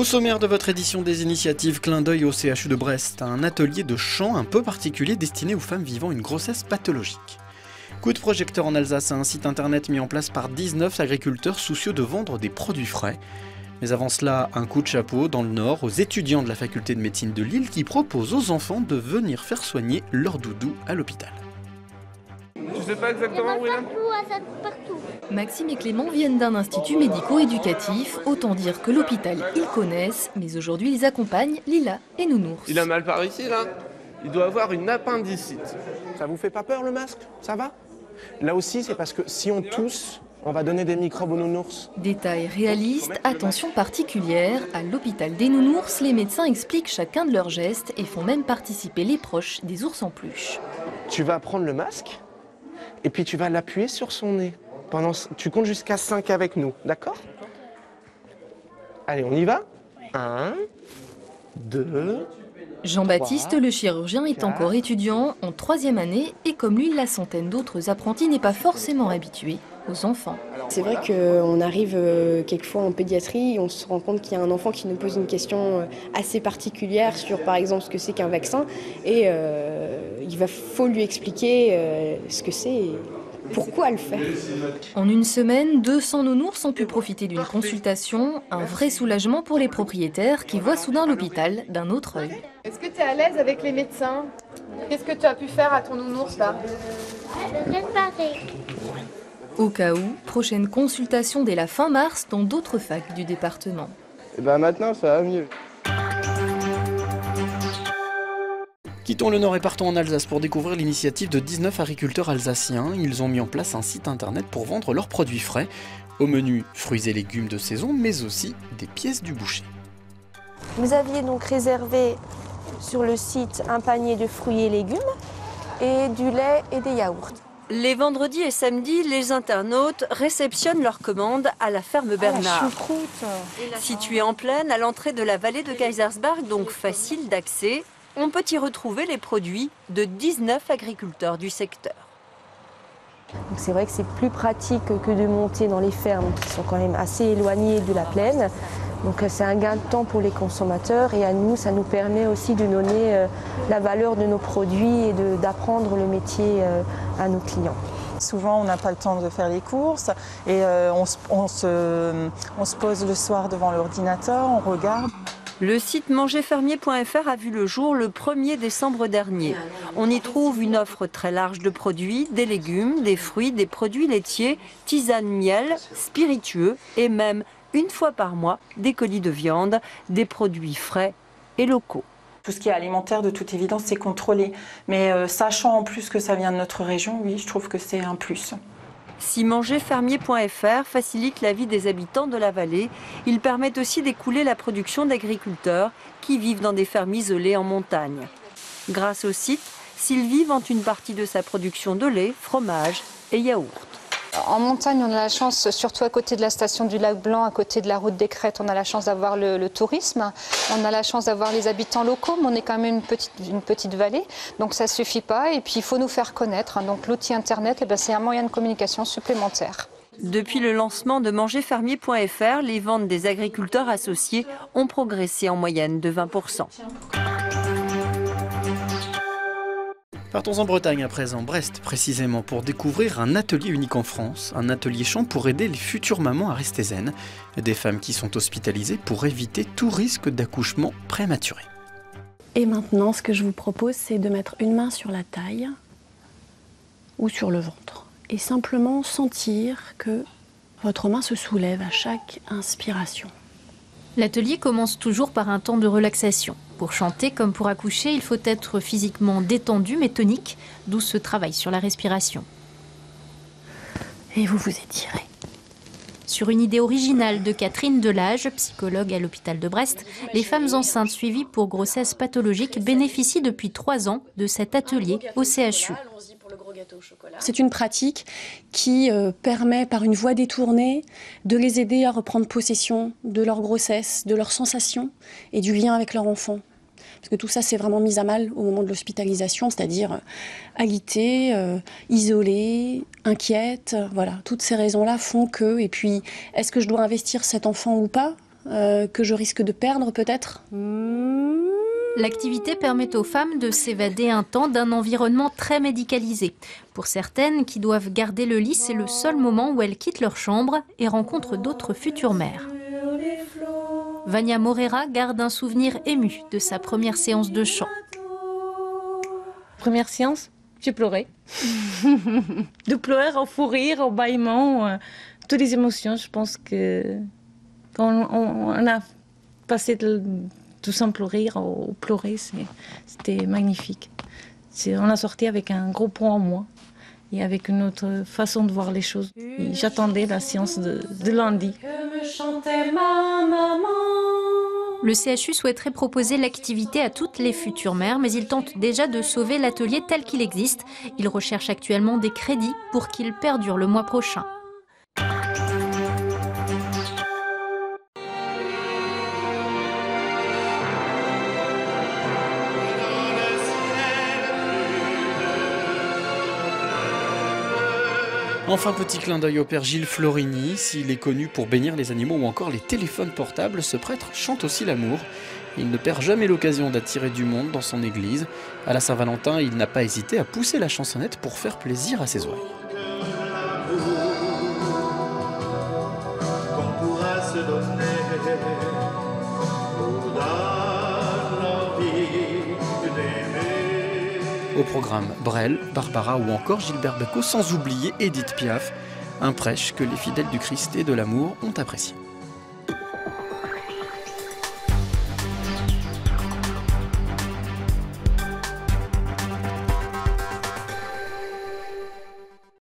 Au sommaire de votre édition des initiatives, clin d'œil au CHU de Brest, un atelier de chant un peu particulier destiné aux femmes vivant une grossesse pathologique. Coup de projecteur en Alsace, un site internet mis en place par 19 agriculteurs soucieux de vendre des produits frais. Mais avant cela, un coup de chapeau dans le Nord aux étudiants de la faculté de médecine de Lille qui proposent aux enfants de venir faire soigner leur doudou à l'hôpital. Tu sais pas exactement où il est ? Partout. Maxime et Clément viennent d'un institut médico-éducatif, autant dire que l'hôpital ils connaissent, mais aujourd'hui ils accompagnent Lila et Nounours. Il a mal par ici là. Il doit avoir une appendicite. Ça vous fait pas peur le masque? Ça va? Là aussi c'est parce que si on tousse, on va donner des microbes aux nounours. Détail réaliste, attention particulière. À l'hôpital des Nounours, les médecins expliquent chacun de leurs gestes et font même participer les proches des ours en peluche. Tu vas prendre le masque et puis tu vas l'appuyer sur son nez. Tu comptes jusqu'à 5 avec nous, d'accord? Allez, on y va? 1, 2... Jean-Baptiste, le chirurgien, est encore étudiant en 3e année et comme lui, la centaine d'autres apprentis n'est pas forcément habitué aux enfants. C'est vrai qu'on arrive quelquefois en pédiatrie et on se rend compte qu'il y a un enfant qui nous pose une question assez particulière sur par exemple ce que c'est qu'un vaccin et faut lui expliquer ce que c'est et pourquoi le faire. En une semaine, 200 nounours ont pu profiter d'une consultation, un vrai soulagement pour les propriétaires qui voient soudain l'hôpital d'un autre œil. Est-ce que tu es à l'aise avec les médecins? Qu'est-ce que tu as pu faire à ton nounours là? Préparer. Au cas où, prochaine consultation dès la fin mars dans d'autres facs du département. Et ben maintenant ça va mieux. Quittons le Nord et partons en Alsace pour découvrir l'initiative de 19 agriculteurs alsaciens. Ils ont mis en place un site internet pour vendre leurs produits frais. Au menu, fruits et légumes de saison, mais aussi des pièces du boucher. Vous aviez donc réservé sur le site un panier de fruits et légumes et du lait et des yaourts. Les vendredis et samedis, les internautes réceptionnent leurs commandes à la ferme Bernard. Située en plaine à l'entrée de la vallée de Kaisersberg, donc facile d'accès, on peut y retrouver les produits de 19 agriculteurs du secteur. C'est vrai que c'est plus pratique que de monter dans les fermes qui sont quand même assez éloignées de la plaine. Donc c'est un gain de temps pour les consommateurs et à nous, ça nous permet aussi de donner la valeur de nos produits et d'apprendre le métier à nos clients. Souvent, on n'a pas le temps de faire les courses et on se pose le soir devant l'ordinateur, on regarde. Le site mangerfermier.fr a vu le jour le 1er décembre dernier. On y trouve une offre très large de produits, des légumes, des fruits, des produits laitiers, tisanes, miel, spiritueux et même, une fois par mois, des colis de viande, des produits frais et locaux. Tout ce qui est alimentaire, de toute évidence, c'est contrôlé. Mais sachant en plus que ça vient de notre région, oui, je trouve que c'est un plus. Si mangerfermier.fr facilite la vie des habitants de la vallée, il permet aussi d'écouler la production d'agriculteurs qui vivent dans des fermes isolées en montagne. Grâce au site, Sylvie vend une partie de sa production de lait, fromage et yaourt. En montagne, on a la chance, surtout à côté de la station du Lac Blanc, à côté de la route des Crêtes, on a la chance d'avoir le tourisme, on a la chance d'avoir les habitants locaux, mais on est quand même une petite vallée, donc ça ne suffit pas, et puis il faut nous faire connaître. Donc l'outil internet, c'est un moyen de communication supplémentaire. Depuis le lancement de mangerfermier.fr, les ventes des agriculteurs associés ont progressé en moyenne de 20%. Partons en Bretagne à présent, Brest précisément, pour découvrir un atelier unique en France, un atelier chant pour aider les futures mamans à rester zen, des femmes qui sont hospitalisées pour éviter tout risque d'accouchement prématuré. Et maintenant, ce que je vous propose, c'est de mettre une main sur la taille ou sur le ventre et simplement sentir que votre main se soulève à chaque inspiration. L'atelier commence toujours par un temps de relaxation. Pour chanter comme pour accoucher, il faut être physiquement détendu mais tonique, d'où ce travail sur la respiration. Et vous vous étirez. Sur une idée originale de Catherine Delage, psychologue à l'hôpital de Brest, les femmes enceintes suivies pour grossesse pathologique bénéficient depuis 3 ans de cet atelier au CHU. C'est une pratique qui permet, par une voie détournée, de les aider à reprendre possession de leur grossesse, de leurs sensations et du lien avec leur enfant. Parce que tout ça, c'est vraiment mis à mal au moment de l'hospitalisation, c'est-à-dire alitée, isolée, inquiète. Voilà, toutes ces raisons-là font que... Et puis, est-ce que je dois investir cet enfant ou pas ? que je risque de perdre peut-être. L'activité permet aux femmes de s'évader un temps d'un environnement très médicalisé. Pour certaines qui doivent garder le lit, c'est le seul moment où elles quittent leur chambre et rencontrent d'autres futures mères. Vania Morera garde un souvenir ému de sa première séance de chant. Première séance, j'ai pleuré. De pleurer au fou rire, au bâillement, toutes les émotions. Je pense que quand on a passé de tout simple rire au pleurer, c'était magnifique. On a sorti avec un gros point en moins et avec une autre façon de voir les choses. J'attendais la séance de lundi. Le CHU souhaiterait proposer l'activité à toutes les futures mères, mais il tente déjà de sauver l'atelier tel qu'il existe. Il recherche actuellement des crédits pour qu'il perdure le mois prochain. Enfin, petit clin d'œil au père Gilles Florini. S'il est connu pour bénir les animaux ou encore les téléphones portables, ce prêtre chante aussi l'amour. Il ne perd jamais l'occasion d'attirer du monde dans son église. À la Saint-Valentin, il n'a pas hésité à pousser la chansonnette pour faire plaisir à ses oreilles. Au programme Brel, Barbara ou encore Gilbert Bécaud, sans oublier Édith Piaf, un prêche que les fidèles du Christ et de l'amour ont apprécié.